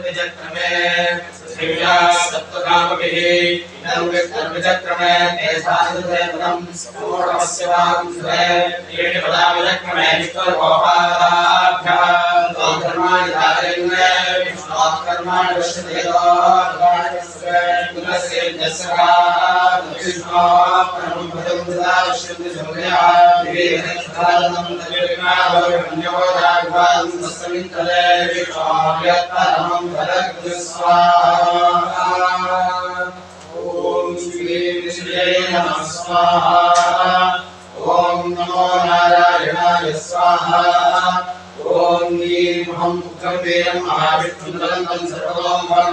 विचक्रमे श्रीया सप्तकामभिः इदं विचक्रमे तेषां पूर्णस्य वांसे येन पदाविचक्रमे विष्णुर्भोपादाभ्यः कर्माणि धारयन्ने विष्णुकर्माणि वश्यतेतो कुलस्य यस्या विष्णुः परमं सदा वश्यन्ति समया विवेकस्थानं तदेवनाभवन्योदाभवं तस्मिन्तले विष्णुः भरतु स्वाहा। ओम श्री श्रीये नमः स्वाहा। ओम नमो नारायणाय स्वाहा। ओम ह्रीं हं गंभीरं महाविष्णुदन्तं सर्वतोमुखं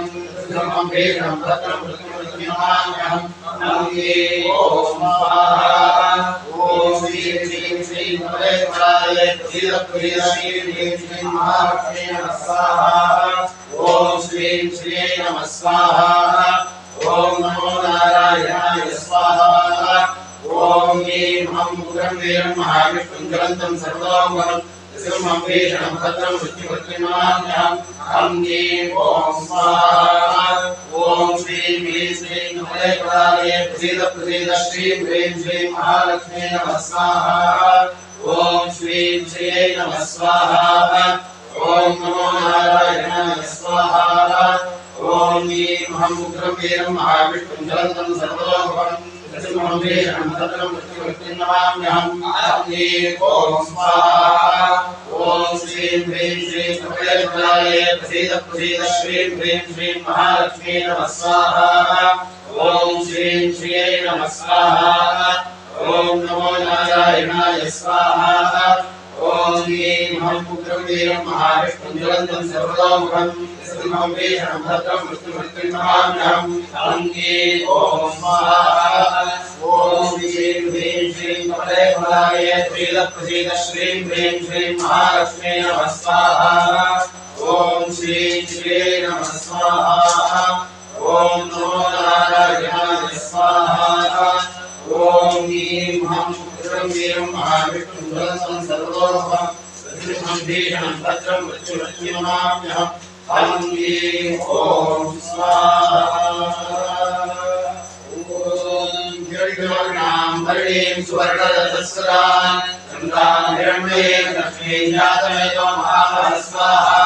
धर्मं वीरं भद्रं प्रतिमाम्यहं नमामि। ओम स्वाहा। ओम श्रीं श्रीं श्रीं मलेश्वराय श्रीं महालक्ष्मी नमः स्वाहा। ओम श्रीं श्रीये नमः स्वाहा। ओम नमो नारायणाय स्वाहा। ओम ह्रीं हं गंभीरं महाविष्णुं ज्वलन्तं सर्वतोमुखं सिंहं भीषणं भद्रं मृत्युमृत्युमाम्यहं ह्रीं ओम स्वाहा। ओम श्रीं ह्रीं श्रीं मलेश्वराय प्रसीद प्रसीद श्रीं ह्रीं श्रीं महालक्ष्मी नमः स्वाहा। ओम श्रीं श्रीये नमः स्वाहा। ओम नमो नारायणाय स्वाहा। ओम ह्रीं हं गंभीरं महाविष्णुं ज्वलन्तं सर्वतोमुखं सिंहं भीषणं भद्रं मृत्युमृत्युमाम्यहं ह्रीं ओम स्वाहा। ओम श्रीं ह्रीं श्रीं मलेश्वराय प्रसीद प्रसीद श्रीं ह्रीं श्रीं महालक्ष्मी नमः स्वाहा। ओम श्रीं श्रीये नमः स्वाहा। ओम नमो नारायणाय स्वाहा। ओम ह्रीं हं गंभीरं महाविष्णुं ज्वलन्तं सर्वतोमुखं सिंहं भीषणं भद्रं मृत्युमृत्युमाम्यहं ह्रीं ओम स्वाहा। ओम श्रीं ह्रीं श्रीं मलेश्वराय प्रसीद प्रसीद श्रीं ह्रीं श्रीं महालक्ष्मी नमः स्वाहा। ओम श्रीं श्रीये नमः स्वाहा। ओम नमो नारायणाय स्वाहा। ओम ह्रीं हं गंभीरं महाविष्णुं ज्वलन्तं सर्वतोमुखं सिंहं भीषणं भद्रं मृत्युमृत्युमाम्यहं ह्रीं ओम स्वाहा। ओम जयगुणां हरिं सुवर्णरजस्वरां चन्द्रां हिरण्मयीं लक्ष्मीं जातवेदो महास्वाहा।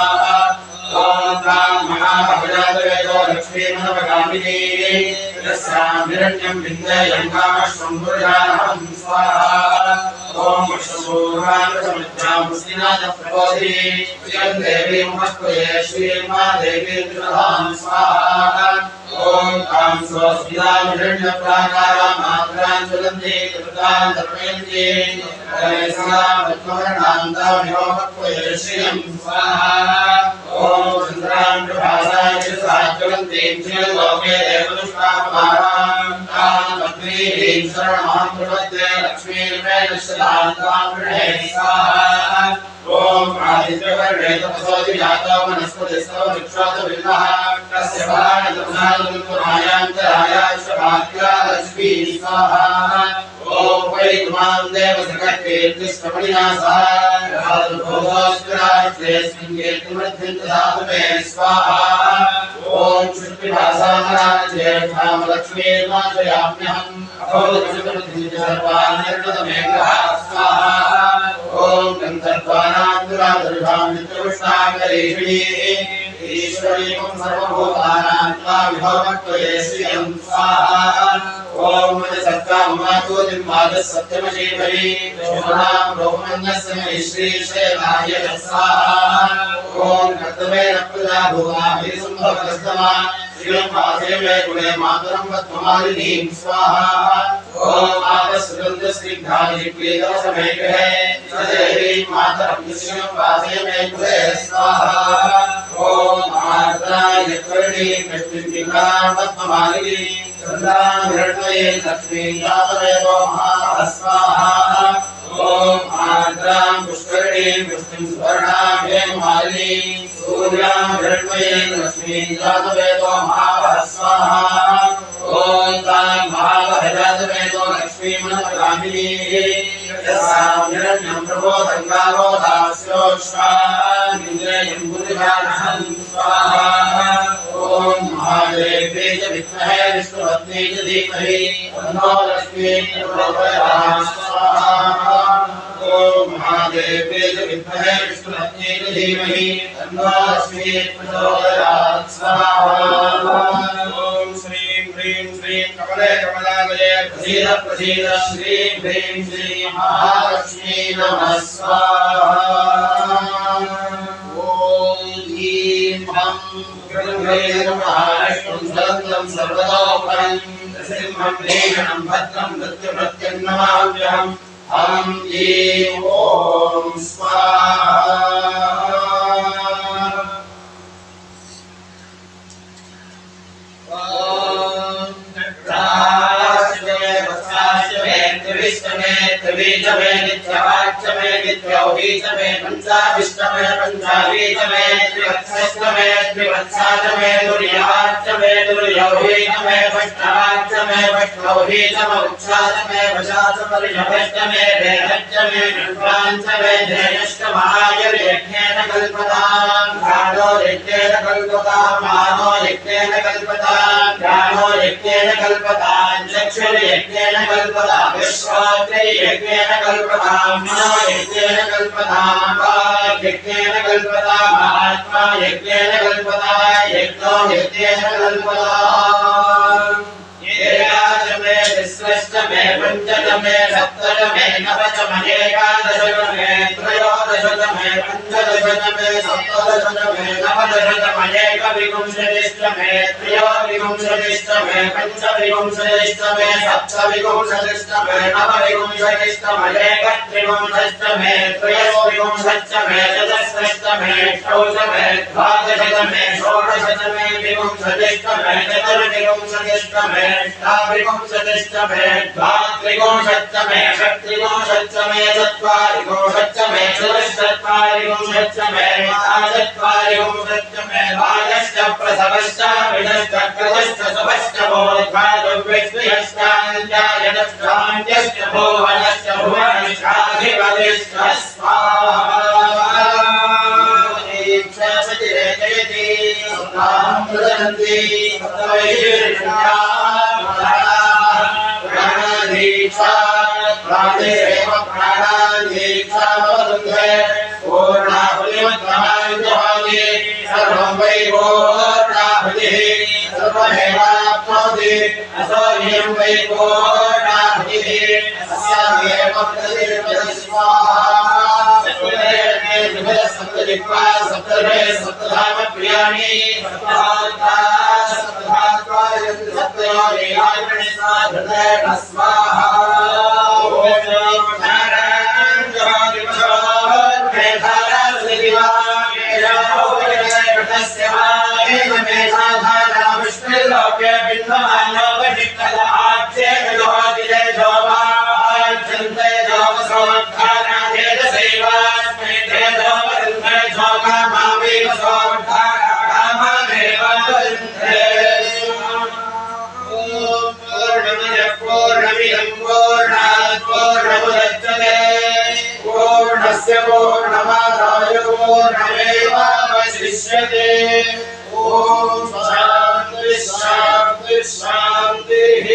ओम तां महाभगजातवेदो लक्ष्मीमनवगामिनी यस्यां हिरण्यं विन्दयं कामश्वम्भुजानहं स्वाहा। ओम विष्णुपूर्वानुसमित्यां पुष्टिनाथ प्रबोधिनी प्रियं देवीं महत्वये श्रीमादेवीं प्रधां स्वाहा। ओम तां स्वस्मितां हिरण्यप्राकारां मात्रां ज्वलन्ति कृतां दर्पयन्तीं कलेसां पद्मवर्णां तां महत्वये श्रियं स्वाहा। ओम चन्द्रां प्रभासां ज्वलन्तीं श्रीलोके देवदुष्टापहारां तां पद्मीं शरणमहं प्रपद्ये लक्ष्मीर्मेण सदां गृहे स्वाहा। ओम आदित्यवर्णे तपसोऽधि जातो वनस्पतिस्तव वृक्षोऽधविन्दः तस्य फलानि तत्समायान्तरायाश्वभाग्या लक्ष्मी स्वाहा। ओम वैकुमां देवसखकीर्तिश्रमणिना सह भोगोऽस्मिन् कीर्तिमध्यं ददातु मे स्वाहा। ओम शुक्लभासामराज्येष्ठां लक्ष्मीर्माचयाम्यहम् अभोदशतमधिजर्वानिर्गतमेघः स्वाहा। ओम गन्धर्वाणां दुराधर्षां नित्यपुष्णाकरीषिणी ईश्वरीं सर्वभूतानां विभवत्वये श्रियं स्वाहा। ओम सत्काममातोदिं वादः सत्यमशीवरी शोभनां रोमन्यस्य मे श्रीशैलाय स्वाहा। ओम कर्तवेन प्रजा भूमाभिसम्भवस्तमा श्रियं वासे मे कुले मातरं पद्ममालिनीं स्वाहा। ओम आपस्सुगन्धस्निग्धानि प्रियतमसमे गृहे सदेवी मातरं श्रियं वासे मे कुले स्वाहा। ओम आर्द्राय कर्णीं कृष्णिकां पद्ममालिनीं चन्द्रां हिरण्मयीं लक्ष्मीं जातवेदो महास्वाहा। ओम आर्द्रां पुष्करिणीं पुष्टिं सुवर्णां हेममालिनीं सूर्यां हिरण्मयीं लक्ष्मीं जातवेदो महास्वाहा। ओम तां महाभगजातवेदो लक्ष्मीमनवगामिनीं यस्याम्यरण्यं प्रबोधङ्गारोधास्योश्वानिन्द्रियं बुद्धिभानहं स्वाहा ॐ महादेव्यै च विद्महे विष्णुपत्न्यै च धीमहि तन्नो लक्ष्मी प्रचोदयात् स्वाहा ॐ महादेव्यै च विद्महे विष्णुपत्न्यै च धीमहि तन्नो लक्ष्मी प्रचोदयात् स्वाहा ॐ श्रीं ह्रीं श्रीं कमले कमलालये प्रसीद प्रसीद श्रीं ह्रीं श्रीं महालक्ष्मी नमः स्वाहा ॐ ह्रीं हं महालक्ष्मीं सदन्तं सर्वतोपरं नृसिंहं भीषणं भद्रं मृत्युप्रत्यन्नमाम्यहम् हं ह्रीं ॐ स्वाहा विष्णवे त्रिविधमे नित्यवाच्यमे नित्यौहीतमे पंचाविष्टमे पंचावीतमे त्रिवत्सष्टमे त्रिवत्साचमे दुर्यावाच्यमे दुर्यौहीतमे वैष्णवाच्यमे वैष्णौहीतम उच्चाचमे वशाचपरिषभष्टमे देहच्यमे नृपाञ्चमे धेयष्टमायुर्यज्ञेन कल्पताम् घानो यज्ञेन कल्पताम् मानो यज्ञेन कल्पताम् ज्ञानो यज्ञेन कल्पताम् चक्षुर्यज्ञेन कल्पताम् यज्ञेन कल्पताम् मनो यज्ञेन कल्पताम् वाक् यज्ञेन कल्पताम् आत्मा यज्ञेन कल्पताम् यज्ञो यज्ञेन कल्पताम् एकादशमे विश्वष्टमे पञ्चदशमे सप्तदशमे नवदशमे एकादशमे त्रयोदशमे पञ्चदशमे सप्तदशमे नवदशमे एकविंशतिष्टमे त्रयोविंशतिष्टमे पञ्चविंशतिष्टमे सप्तविंशतिष्टमे नवविंशतिष्टमे एकत्रिंशतिष्टमे त्रयोविंशतिष्टमे चतुष्षष्टमे षोडशमे द्वादशतमे षोडशतमे विंशतिष्टमे चतुर्विंशतिष्टमे अष्टाविंशतिष्टमे द्वात्रिंशत्तमे षट्त्रिंशत्तमे चत्वारिंशत्तमे चतुश्चत्वारिंशत्तमे पञ्चचत्वारिंशत्तमे बालश्च प्रसवश्च विदश्च कृतश्च सुभश्च भोद्भाद्विष्णुश्चान्त्यायनश्चान्त्यश्च भुवनश्च भुवनश्चाधिपतिश्च स्वाहा जयति प्रदन्ति प्राणाधीक्षा प्राणेरेव प्राणाधीक्षा वरुन्धे पूर्णाहुतिमत्तमायुधोति सर्वं वै पूर्णाहुतिः सर्वमेवाप्नोति असो ह्यं वै पूर्णाहुतिः अस्यामेव प्रतिष्ठति स्वाहा सप्तजिह्वा सप्तभे सप्तधाम प्रियाणि सप्तहात्मा सप्तधात्मा सप्तयोनिराजमणि साधृतेन स्वाहा ॐ नारायण जहादिवशो मेधारासदिवा मेधाभोजनस्य मानेन मेधाधारा विष्णुलोके बिन्दमानो वजिक्कला आच्चेदोदिले जोवा आच्चन्ते जोवसोद्धाराधेद सेवास्मै धेदो वरुन्धे जोगा मावेव सोद्धारा कामामेव वरुन्धे पूर्णमिदं पूर्णात् पूर्णमुदच्यते पूर्णस्य पूर्णमादाय पूर्णमेवावशिष्यते ॐ शान्ति शान्ति शान्तिः